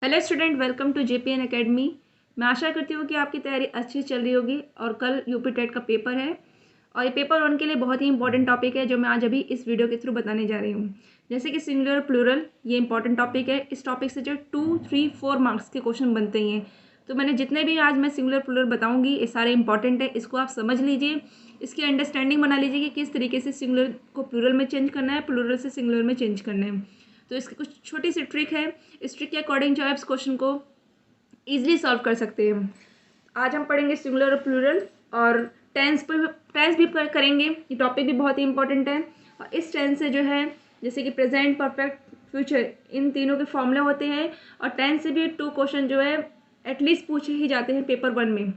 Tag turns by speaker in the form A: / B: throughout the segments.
A: Hello student, welcome to JPN academy. मैं आशा करती हूँ कि आपकी तैयारी अच्छी चल रही होगी और कल यूपी टेट का पेपर है और ये पेपर वन के लिए बहुत ही इंपॉर्टेंट टॉपिक है जो मैं आज अभी इस वीडियो के थ्रू बताने जा रही हूँ। जैसे कि सिंगुलर प्लूरल, ये इंपॉर्टेंट टॉपिक है। इस टॉपिक से जो 2, 3, 4 मार्क्स के क्वेश्चन बनते ही हैं। तो मैंने जितने भी आज मैं सिंगुलर प्लूरल बताऊँगी ये सारे इंपॉर्टेंट है, इसको आप समझ लीजिए, इसकी अंडरस्टैंडिंग बना लीजिए कि किस तरीके से सिंगुलर को प्लूरल में चेंज करना है, प्लूरल से सिंगुलर में चेंज करना है। तो इसकी कुछ छोटी सी ट्रिक है। इस ट्रिक के अकॉर्डिंग जो है इस क्वेश्चन को ईजिली सॉल्व कर सकते हैं। आज हम पढ़ेंगे सिंगुलर और प्लूरल और टेंस भी करेंगे। ये टॉपिक भी बहुत ही इंपॉर्टेंट है। और इस टेंस से जो है जैसे कि प्रेजेंट, परफेक्ट, फ्यूचर, इन तीनों के फॉर्मूले होते हैं और टेंस से भी 2 क्वेश्चन जो है एटलीस्ट पूछे ही जाते हैं पेपर 1 में।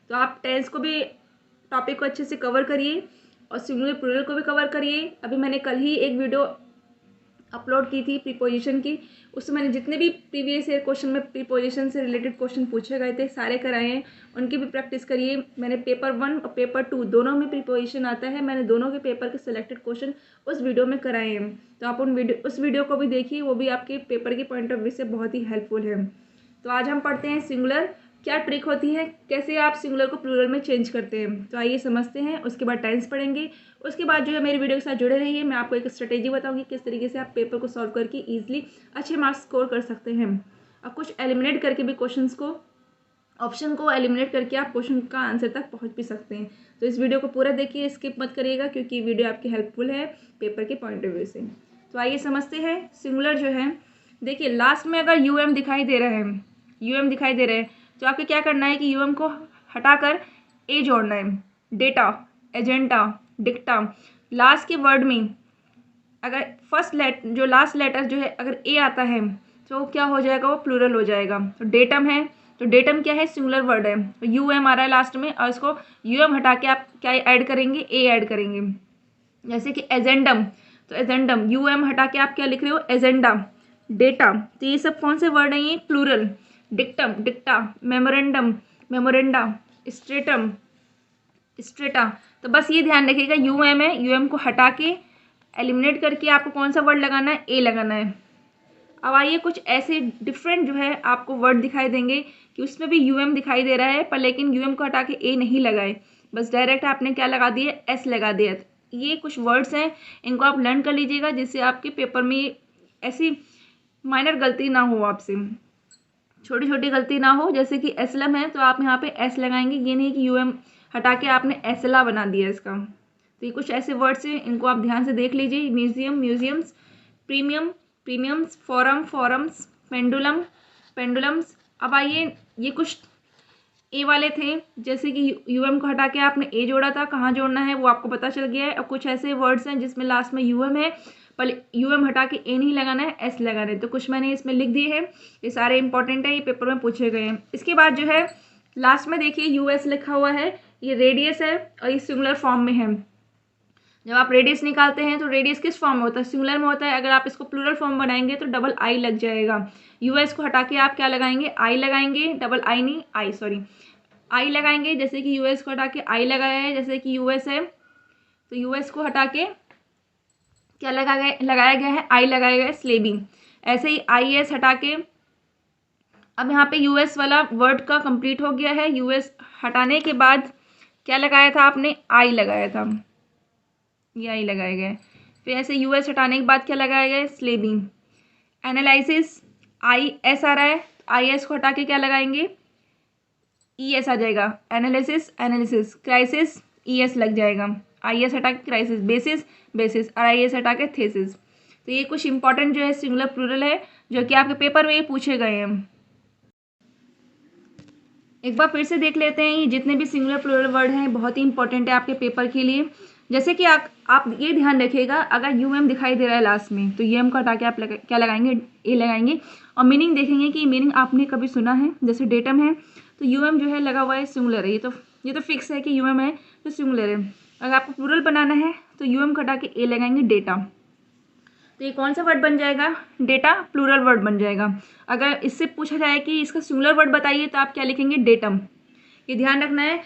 A: तो आप टेंस को भी टॉपिक को अच्छे से कवर करिए और सिंगुलर प्लूरल को भी कवर करिए। अभी मैंने कल ही एक वीडियो अपलोड की थी प्रीपोजिशन की, उसमें मैंने जितने भी प्रीवियस ईयर क्वेश्चन में प्रीपोजिशन से रिलेटेड क्वेश्चन पूछे गए थे सारे कराए हैं, उनकी भी प्रैक्टिस करिए। मैंने पेपर 1 और पेपर 2 दोनों में प्रीपोजिशन आता है, मैंने दोनों के पेपर के सिलेक्टेड क्वेश्चन उस वीडियो में कराए हैं। तो आप उस वीडियो को भी देखिए, वो भी आपके पेपर के पॉइंट ऑफ व्यू से बहुत ही हेल्पफुल है। तो आज हम पढ़ते हैं सिंगुलर, क्या ट्रिक होती है, कैसे आप सिंगुलर को प्लूरल में चेंज करते हैं। तो आइए समझते हैं। उसके बाद टेंस पढ़ेंगे। उसके बाद जो है मेरी वीडियो के साथ जुड़े रहिए, मैं आपको एक स्ट्रेटेजी बताऊंगी किस तरीके से आप पेपर को सॉल्व करके ईजिली अच्छे मार्क्स स्कोर कर सकते हैं। और कुछ एलिमिनेट करके भी क्वेश्चंस को, ऑप्शन को एलिमिनेट करके आप क्वेश्चन का आंसर तक पहुंच भी सकते हैं। तो इस वीडियो को पूरा देखिए, स्किप मत करिएगा क्योंकि वीडियो आपकी हेल्पफुल है पेपर के पॉइंट ऑफ व्यू से। तो आइए समझते हैं। सिंगुलर जो है, देखिए लास्ट में अगर यूएम दिखाई दे रहा है, यूएम दिखाई दे रहा है, तो आपको क्या करना है कि यूएम को हटाकर ए जोड़ना है। डेटा, एजेंडा, डिक्टा, लास्ट के वर्ड में अगर जो लास्ट लेटर जो है अगर ए आता है तो क्या हो जाएगा, वो प्लूरल हो जाएगा। तो डेटम है, तो डेटम क्या है, सिंगुलर वर्ड है, तो यू एम आ रहा है लास्ट में और इसको यू एम हटा के आप क्या ऐड करेंगे, ए ऐड करेंगे। जैसे कि एजेंडम, तो एजेंडम यू एम हटा के आप क्या लिख रहे हो, एजेंडा। डेटा, तो ये सब कौन से वर्ड हैं, ये plural. Dictum, dicta, memorandum, memoranda, stratum, strata. तो बस ये ध्यान रखिएगा, यू एम है, यू एम को हटा के एलिमिनेट करके आपको कौन सा वर्ड लगाना है, ए लगाना है। अब आइए कुछ ऐसे डिफरेंट जो है आपको वर्ड दिखाई देंगे कि उसमें भी यू एम दिखाई दे रहा है, पर लेकिन यू एम को हटा के ए नहीं लगाए, बस डायरेक्ट आपने क्या लगा दिया, एस लगा दिया। ये कुछ वर्ड्स हैं, इनको आप लर्न कर लीजिएगा जिससे आपके पेपर में ऐसी माइनर गलती ना हो, आपसे छोटी छोटी गलती ना हो। जैसे कि एसलम है तो आप यहाँ पे एस लगाएंगे, ये नहीं कि यूएम हटा के आपने एसला बना दिया इसका। तो ये कुछ ऐसे वर्ड्स हैं, इनको आप ध्यान से देख लीजिए। Museum, museums, premium, premiums, forum, forums, pendulum, pendulums. अब आइए, ये कुछ ए वाले थे, जैसे कि यूएम को हटा के आपने ए जोड़ा था, कहाँ जोड़ना है वो आपको पता चल गया है। और कुछ ऐसे वर्ड्स हैं जिसमें लास्ट में यूएम है पर यूएम हटा के ए नहीं लगाना है, एस लगाना है। तो कुछ मैंने इसमें लिख दिए हैं, ये सारे इंपॉर्टेंट है, ये पेपर में पूछे गए हैं। इसके बाद जो है लास्ट में देखिए यूएस लिखा हुआ है, ये रेडियस है और ये सिंगुलर फॉर्म में है। जब आप रेडियस निकालते हैं तो रेडियस किस फॉर्म में होता है, सिंगुलर में होता है। अगर आप इसको प्लूरल फॉर्म बनाएंगे तो डबल आई लग जाएगा। यूएस को हटा के आप क्या लगाएंगे, आई लगाएंगे, डबल आई नहीं, आई सॉरी, आई लगाएंगे। जैसे कि यूएस को हटा के आई लगाया है, जैसे कि यूएस है तो यूएस को हटा के क्या लगाया गया है, आई लगाया गया है, स्लेविंग। ऐसे ही आई एस हटा के, अब यहाँ पे यूएस वाला वर्ड का कंप्लीट हो गया है। यूएस हटाने के बाद क्या लगाया था आपने, आई लगाया था, ये आई लगाया गया है। फिर ऐसे यूएस हटाने के बाद क्या लगाया गया है, स्लेविंग। एनालिसिस, आई एस आ रहा है, आई एस को हटा के क्या लगाएंगे, ई एस आ जाएगा, analysis, analysis. Crisis, E S लग जाएगा, आई एस हटा के क्राइसिस। बेसिस, बेसिस, और आई एस हटा के थेसिस। तो ये कुछ इंपॉर्टेंट जो है सिंगुलर प्लूरल है जो कि आपके पेपर में ये पूछे गए हैं। एक बार फिर से देख लेते हैं, ये जितने भी सिंगुलर प्लूरल वर्ड हैं बहुत ही इंपॉर्टेंट है आपके पेपर के लिए। जैसे कि आप ये ध्यान रखिएगा, अगर यू एम दिखाई दे रहा है लास्ट में तो यू एम को हटा के आप क्या लगाएंगे, ए लगाएंगे। और मीनिंग देखेंगे कि मीनिंग आपने कभी सुना है। जैसे डेटम है तो यू एम जो है लगा हुआ है, सिंगुलर है, ये तो फिक्स है कि यू एम है तो सिंगुलर है। अगर आपको प्लूरल बनाना है तो यू एम को हटा के ए लगाएंगे, डेटा। तो ये कौन सा वर्ड बन जाएगा, डेटा, प्लूरल वर्ड बन जाएगा। अगर इससे पूछा जाए कि इसका सिंगुलर वर्ड बताइए तो आप क्या लिखेंगे, डेटम। ये ध्यान रखना है,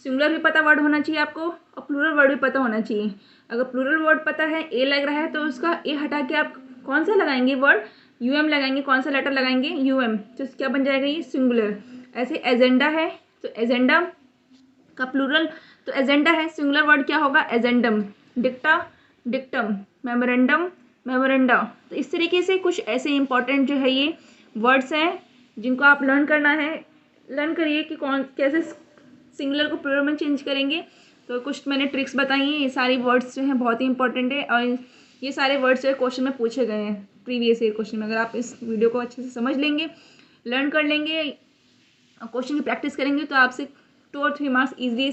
A: सिंगुलर भी पता वर्ड होना चाहिए आपको और प्लूरल वर्ड भी पता होना चाहिए। अगर प्लूरल वर्ड पता है, ए लग रहा है, तो उसका ए हटा के आप कौन सा लगाएंगे वर्ड, यूएम लगाएंगे, कौन सा लेटर लगाएंगे, यूएम, तो क्या बन जाएगा ये सिंगुलर। ऐसे एजेंडा है तो एजेंडा का प्लूरल, तो एजेंडा है, सिंगुलर वर्ड क्या होगा, एजेंडम। डिक्टा, डिक्टम। Memorandum, memoranda. तो इस तरीके से कुछ ऐसे इंपॉर्टेंट जो है ये वर्ड्स हैं जिनको आप लर्न करना है। लर्न करिए कि कौन कैसे सिंगुलर को प्लूरल में चेंज करेंगे। तो कुछ मैंने ट्रिक्स बताई हैं, ये सारी वर्ड्स जो हैं बहुत ही इंपॉर्टेंट है और ये सारे वर्ड्स जो है क्वेश्चन में पूछे गए हैं प्रीवियस ईयर क्वेश्चन में। अगर आप इस वीडियो को अच्छे से समझ लेंगे, लर्न कर लेंगे, क्वेश्चन की प्रैक्टिस करेंगे तो आपसे 2 और 3 मार्क्स ईजिली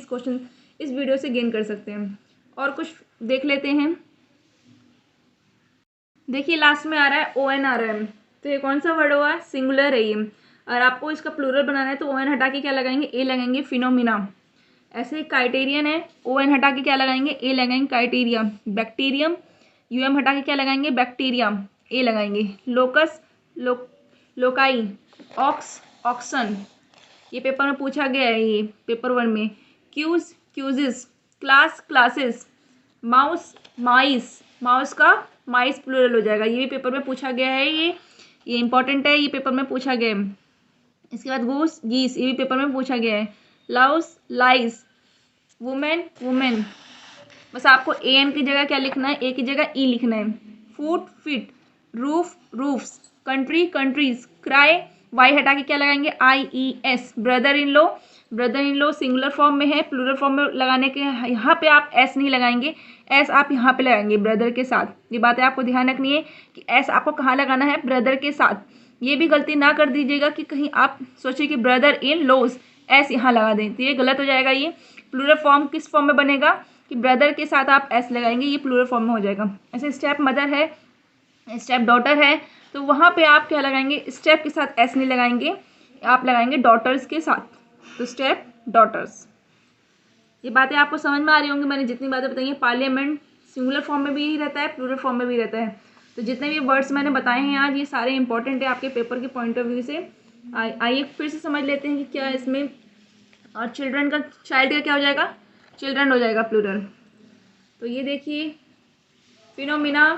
A: इस वीडियो से गेन कर सकते हैं। और कुछ देख लेते हैं। देखिए लास्ट में आ रहा है ONRM, तो ये कौन सा वर्ड हुआ, सिंगुलर है ये। और आपको इसका प्लूरल बनाना है तो ON हटा के क्या लगाएंगे, ए लगाएंगे, फिनोमिना। ऐसे क्राइटेरियन है, ON हटा के क्या लगाएंगे, ए लगाएंगे, क्राइटेरिया। बैक्टीरियम, UM हटा के क्या लगाएंगे, बैक्टीरिया, ए लगाएंगे। Locus, loci. ऑक्स, ऑक्सन, ये पेपर में पूछा गया है, ये पेपर 1 में। क्यूज, क्यूजिस। Class, classes. Mouse, mice, mouse का माइस प्लूरल हो जाएगा, ये भी पेपर में पूछा गया है। ये इंपॉर्टेंट है, ये पेपर में पूछा गया है। इसके बाद गूस, गीस, ये भी पेपर में पूछा गया है। Louse, lice. Women, women. बस आपको AN की जगह क्या लिखना है, ए की जगह ई लिखना है। Foot, feet. Roof, roofs. Country, countries. Cry, Y हटा के क्या लगाएंगे, IES। Brother in law, brother in law singular form में है, प्लूरल फॉर्म में लगाने के यहाँ पे आप एस नहीं लगाएंगे, एस आप यहाँ पे लगाएंगे ब्रदर के साथ। ये बातें आपको ध्यान रखनी है कि एस आपको कहाँ लगाना है, ब्रदर के साथ। ये भी गलती ना कर दीजिएगा कि कहीं आप सोचिए कि ब्रदर इन लॉज, एस यहाँ लगा दें तो ये गलत हो जाएगा। ये प्लूरल फॉर्म किस फॉर्म में बनेगा कि ब्रदर के साथ आप एस लगाएंगे, ये प्लूरल फॉर्म में हो जाएगा। ऐसे स्टेप मदर है, स्टेप डॉटर है, तो वहाँ पे आप क्या लगाएंगे, स्टेप के साथ एस नहीं लगाएंगे, आप लगाएंगे डॉटर्स के साथ, तो स्टेप डॉटर्स। ये बातें आपको समझ में आ रही होंगी, मैंने जितनी बातें बताई हैं। पार्लियामेंट सिंगुलर फॉर्म में भी रहता है, प्लूरल फॉर्म में भी रहता है। तो जितने भी वर्ड्स मैंने बताए हैं आज, ये सारे इंपॉर्टेंट है आपके पेपर के पॉइंट ऑफ व्यू से। आइए फिर से समझ लेते हैं कि क्या इसमें, और चिल्ड्रन का, चाइल्ड का क्या हो जाएगा, चिल्ड्रन हो जाएगा प्लूरल। तो ये देखिए, फिनोमिना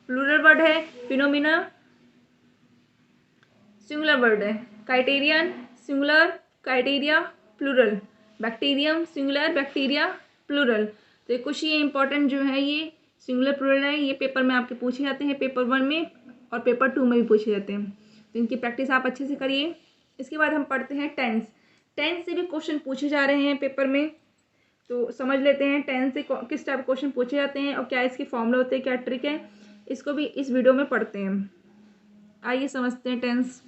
A: प्लूरल वर्ड है, फिनोमिना सिंगुलर वर्ड है। Criterion singular, criteria plural. Bacterium singular, bacteria plural. तो ये कुछ ये इंपॉर्टेंट जो है ये सिंगुलर प्लूरल है, ये पेपर में आपके पूछे जाते हैं, पेपर 1 में और पेपर 2 में भी पूछे जाते हैं। तो इनकी प्रैक्टिस आप अच्छे से करिए। इसके बाद हम पढ़ते हैं टेंस। टेंस से भी क्वेश्चन पूछे जा रहे हैं पेपर में, तो समझ लेते हैं टेंस से किस टाइप क्वेश्चन पूछे जाते हैं और क्या इसके फॉर्मूले होते हैं, क्या ट्रिक है, इसको भी इस वीडियो में पढ़ते हैं। आइए समझते हैं टेंस।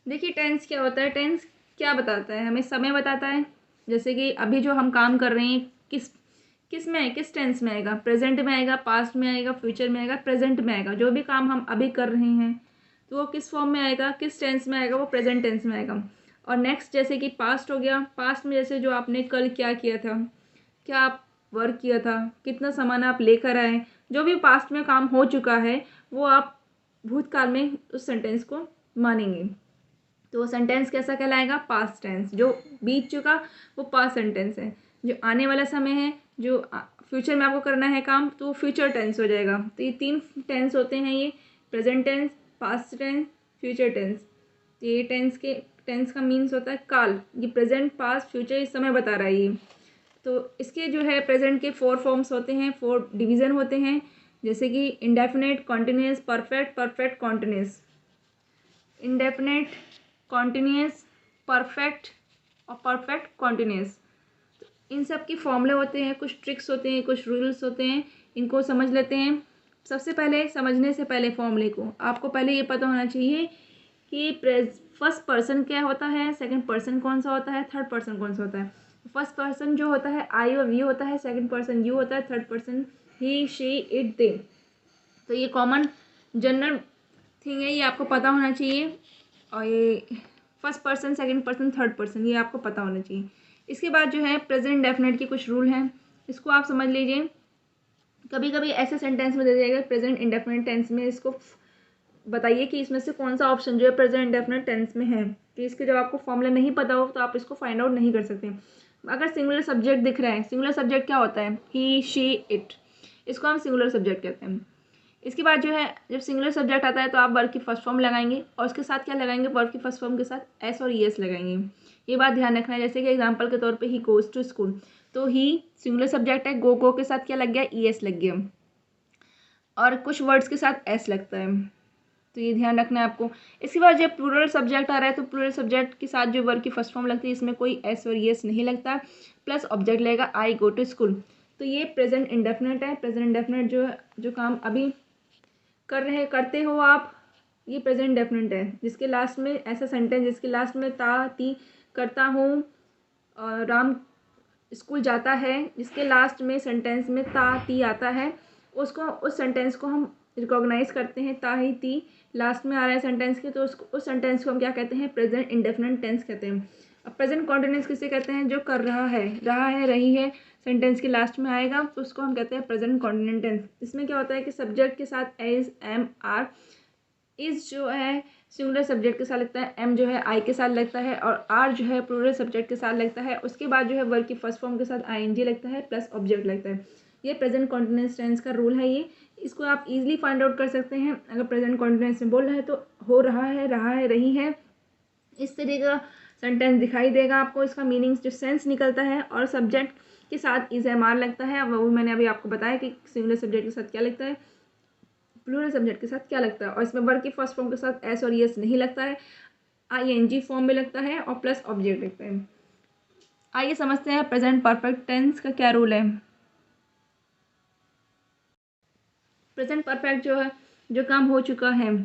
A: देखिए टेंस क्या होता है, टेंस क्या बताता है, हमें समय बताता है। जैसे कि अभी जो हम काम कर रहे हैं किस में है, किस टेंस में आएगा, प्रेजेंट में आएगा, पास्ट में आएगा, फ्यूचर में आएगा, प्रेजेंट में आएगा। जो भी काम हम अभी कर रहे हैं तो वो किस फॉर्म में आएगा, किस टेंस में आएगा, वो प्रेजेंट टेंस में आएगा। और नेक्स्ट जैसे कि पास्ट हो गया, पास्ट में जैसे जो आपने कल क्या किया था, क्या आप वर्क किया था, कितना सामान आप लेकर आए, जो भी पास्ट में काम हो चुका है वो आप भूतकाल में उस सेंटेंस को मानेंगे। तो वो सेंटेंस कैसा कहलाएगा, पास्ट टेंस। जो बीत चुका वो पास्ट सेंटेंस है, जो आने वाला समय है, जो फ्यूचर में आपको करना है काम, तो वो फ्यूचर टेंस हो जाएगा। तो ये 3 टेंस होते हैं, ये present tense, past tense, future tense. तो ये टेंस का मीन्स होता है काल। ये प्रेजेंट, पास्ट, फ्यूचर इस समय बता रहा है ये। तो इसके जो है प्रेजेंट के 4 फॉर्म्स होते हैं, 4 डिवीज़न होते हैं। जैसे कि indefinite, continuous, perfect, perfect continuous. Indefinite, continuous, perfect और परफेक्ट कॉन्टिन्यूस। इन सब की फॉर्मूले होते हैं, कुछ ट्रिक्स होते हैं, कुछ रूल्स होते हैं, इनको समझ लेते हैं। सबसे पहले समझने से पहले फॉर्मूले को आपको पहले ये पता होना चाहिए कि फर्स्ट पर्सन क्या होता है, सेकंड पर्सन कौन सा होता है, थर्ड पर्सन कौन सा होता है। फर्स्ट पर्सन जो होता है आई और वी होता है, सेकंड पर्सन यू होता है, third person he, she, it, they. तो ये कॉमन जनरल थिंग है, ये आपको पता होना चाहिए। और ये first person, second person, third person, ये आपको पता होना चाहिए। इसके बाद जो है प्रेजेंट डेफिनेट के कुछ रूल हैं, इसको आप समझ लीजिए। कभी कभी ऐसे सेंटेंस में दे दिया जाएगा प्रेजेंट इंडेफिनिट टेंस में, इसको बताइए कि इसमें से कौन सा ऑप्शन जो है प्रेजेंट इंडेफिनिट टेंस में है। तो इसके जब आपको फॉर्मूला नहीं पता हो तो आप इसको फाइंड आउट नहीं कर सकते। अगर सिंगुलर सब्जेक्ट दिख रहा है, सिंगुलर सब्जेक्ट क्या होता है, ही, शी, इट। इसको हम सिंगुलर सब्जेक्ट कहते हैं। इसके बाद जो है जब सिंगुलर सब्जेक्ट आता है तो आप वर्ब की फर्स्ट फॉर्म लगाएंगे और उसके साथ क्या लगाएंगे, वर्ब की फर्स्ट फॉर्म के साथ एस और ईएस लगाएंगे। ये बात ध्यान रखना है। जैसे कि एग्जांपल के तौर पे ही गोज टू स्कूल, तो ही सिंगुलर सब्जेक्ट है, गो के साथ क्या लग गया, ईएस लग गया, और कुछ वर्ड्स के साथ एस लगता है, तो ये ध्यान रखना है आपको। इसके बाद जब प्लूरल सब्जेक्ट आ रहा है तो प्लूरल सब्जेक्ट के साथ जो वर्ब की फर्स्ट फॉर्म लगती है इसमें कोई एस और ईएस नहीं लगता, प्लस ऑब्जेक्ट लगेगा आई गो टू स्कूल। तो ये प्रेजेंट इंडेफिनिट है। प्रेजेंट इंडेफिनिट जो काम अभी करते हो आप, ये प्रेजेंट डेफिनेट है, जिसके लास्ट में ऐसा सेंटेंस जिसके लास्ट में ता ती करता हूँ, राम स्कूल जाता है, जिसके लास्ट में सेंटेंस में ता ती आता है, उस सेंटेंस को हम रिकॉग्नाइज करते हैं। ता ही ती लास्ट में आ रहा है सेंटेंस के, तो उस सेंटेंस को हम क्या कहते हैं, प्रेजेंट इंडेफिनिट टेंस कहते हैं। अब प्रेजेंट कॉन्टिन्यूअस किसे कहते हैं, जो कर रहा है, रही है, सेंटेंस के लास्ट में आएगा तो उसको हम कहते हैं प्रेजेंट कॉन्टिन्यूअस टेंस। इसमें क्या होता है कि सब्जेक्ट के साथ एज, एम, आर, इज जो है सिंगुलर सब्जेक्ट के साथ लगता है, एम जो है आई के साथ लगता है, और आर जो है प्लूरल सब्जेक्ट के साथ लगता है। उसके बाद जो है वर्ब की फर्स्ट फॉर्म के साथ आईएनजी लगता है प्लस ऑब्जेक्ट लगता है। ये प्रेजेंट कॉन्टिन्यूअस टेंस का रूल है। ये इसको आप इजीली फाइंड आउट कर सकते हैं। अगर प्रेजेंट कॉन्टिन्यूअस में बोल रहा है तो हो रहा है, रही है, इस तरीके का सेंटेंस दिखाई देगा आपको। इसका मीनिंग जो सेंस निकलता है, और सब्जेक्ट के साथ इज एम आर लगता है। वो मैंने अभी आपको बताया कि सिंगुलर सब्जेक्ट के साथ क्या लगता है, प्लूरल सब्जेक्ट के साथ क्या लगता है, और इसमें वर्ब की फर्स्ट फॉर्म के साथ एस और ईएस नहीं लगता है, आईएनजी फॉर्म में लगता है और प्लस ऑब्जेक्ट लगता है। आइए समझते हैं प्रेजेंट परफेक्ट टेंस का क्या रूल है। प्रेजेंट परफेक्ट जो है, जो काम हो चुका है,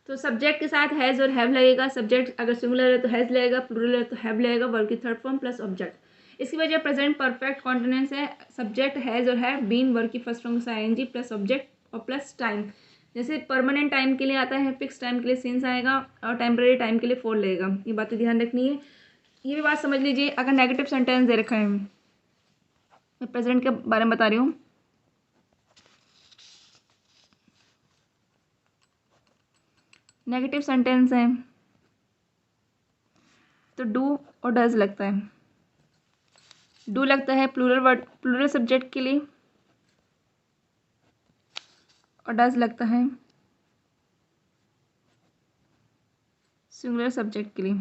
A: तो सब्जेक्ट के साथ हैज़ और हैव लगेगा। सब्जेक्ट अगर सिंगुलर है तो हैज़ लगेगा, प्लूरल है तो हैव लगेगा, वर्ब की थर्ड फॉर्म प्लस ऑब्जेक्ट। इसकी वजह प्रेजेंट परफेक्ट कॉन्टिन्यूअस है, सब्जेक्ट हैज़ और हैव, बीन वर्ब की फर्स्ट फॉर्म से आईएनजी प्लस ऑब्जेक्ट और प्लस टाइम। जैसे परमानेंट टाइम के लिए आता है, फिक्स टाइम के लिए सिंस आएगा, और टेम्परेरी टाइम के लिए फोर लगेगा। ये बातें ध्यान रखनी है। ये भी बात समझ लीजिए, अगर नेगेटिव सेंटेंस दे रखा है, मैं प्रेजेंट के बारे में बता रही हूँ, नेगेटिव सेंटेंस है तो डू और डज लगता है। डू लगता है प्लूरल सब्जेक्ट के लिए, और डज लगता है सिंगुलर सब्जेक्ट के लिए।